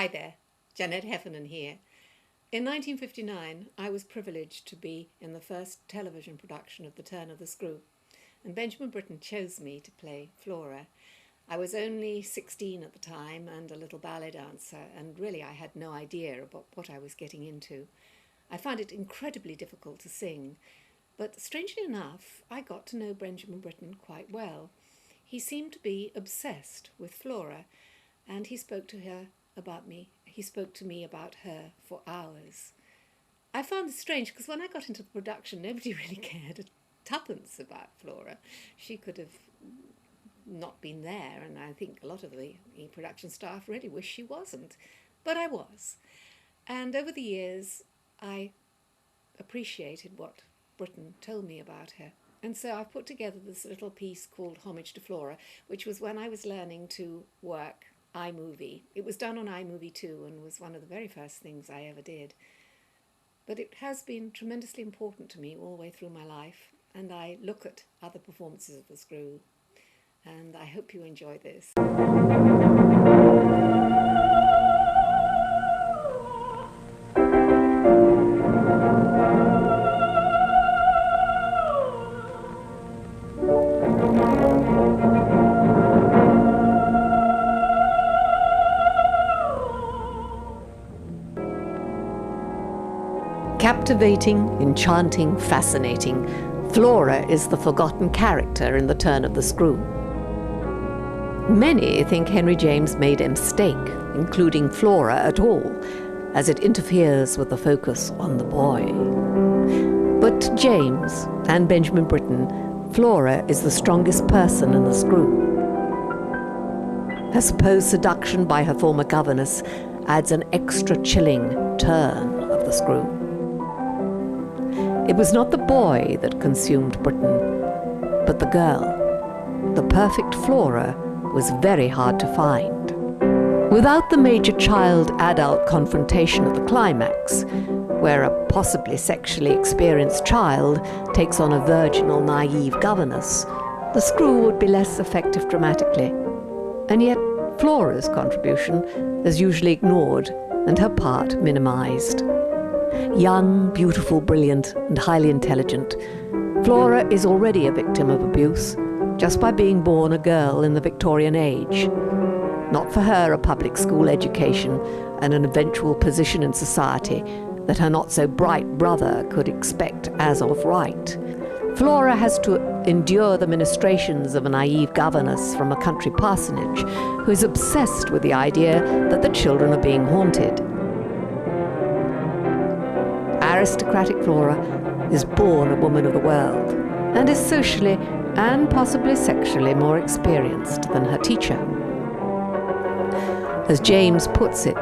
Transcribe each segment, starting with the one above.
Hi there, Janette Heffernan here. In 1959, I was privileged to be in the first television production of The Turn of the Screw, and Benjamin Britten chose me to play Flora. I was only 16 at the time and a little ballet dancer, and really I had no idea about what I was getting into. I found it incredibly difficult to sing, but strangely enough, I got to know Benjamin Britten quite well. He seemed to be obsessed with Flora, and he spoke to me about her for hours. I found this strange because when I got into the production, nobody really cared a tuppence about Flora. She could have not been there, and I think a lot of the production staff really wish she wasn't. But I was. And over the years, I appreciated what Britten told me about her. And so I put together this little piece called Homage to Flora, which was when I was learning to work iMovie. It was done on iMovie 2 and was one of the very first things I ever did. But it has been tremendously important to me all the way through my life, and I look at other performances of the Screw, and I hope you enjoy this. Captivating, enchanting, fascinating, Flora is the forgotten character in The Turn of the Screw. Many think Henry James made a mistake including Flora at all, as it interferes with the focus on the boy. But James and Benjamin Britten, Flora is the strongest person in the Screw. Her supposed seduction by her former governess adds an extra chilling turn of the Screw. It was not the boy that consumed Britten, but the girl. The perfect Flora was very hard to find. Without the major child-adult confrontation at the climax, where a possibly sexually experienced child takes on a virginal, naive governess, the Screw would be less effective dramatically. And yet Flora's contribution is usually ignored and her part minimized. Young, beautiful, brilliant, and highly intelligent, Flora is already a victim of abuse just by being born a girl in the Victorian age. Not for her a public school education and an eventual position in society that her not-so-bright brother could expect as of right. Flora has to endure the ministrations of a naive governess from a country parsonage who is obsessed with the idea that the children are being haunted. Aristocratic Flora is born a woman of the world and is socially and possibly sexually more experienced than her teacher. As James puts it,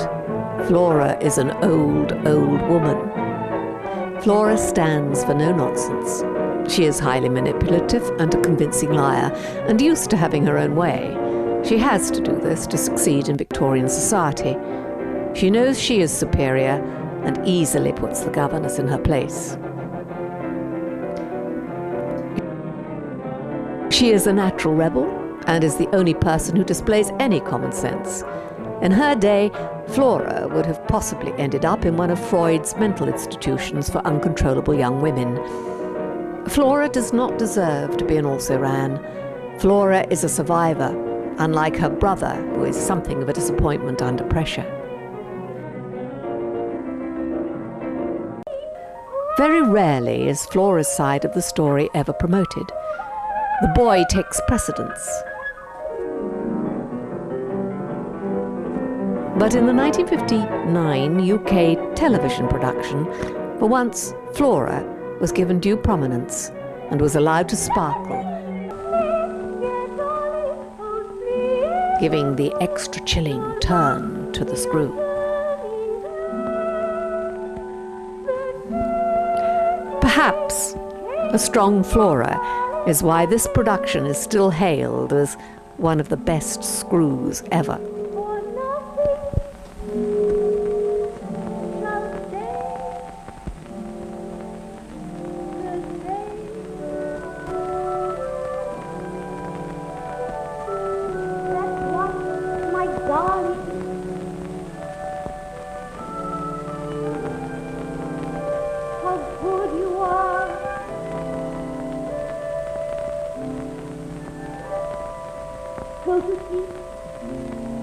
Flora is an old, old woman. Flora stands for no nonsense. She is highly manipulative and a convincing liar, and used to having her own way. She has to do this to succeed in Victorian society. She knows she is superior and easily puts the governess in her place. She is a natural rebel and is the only person who displays any common sense. In her day, Flora would have possibly ended up in one of Freud's mental institutions for uncontrollable young women. Flora does not deserve to be an also-ran. Flora is a survivor, unlike her brother, who is something of a disappointment under pressure. Very rarely is Flora's side of the story ever promoted. The boy takes precedence. But in the 1959 UK television production, for once Flora was given due prominence and was allowed to sparkle, giving the extra chilling turn to the Screw. Perhaps a strong Flora is why this production is still hailed as one of the best Screws ever. close with me?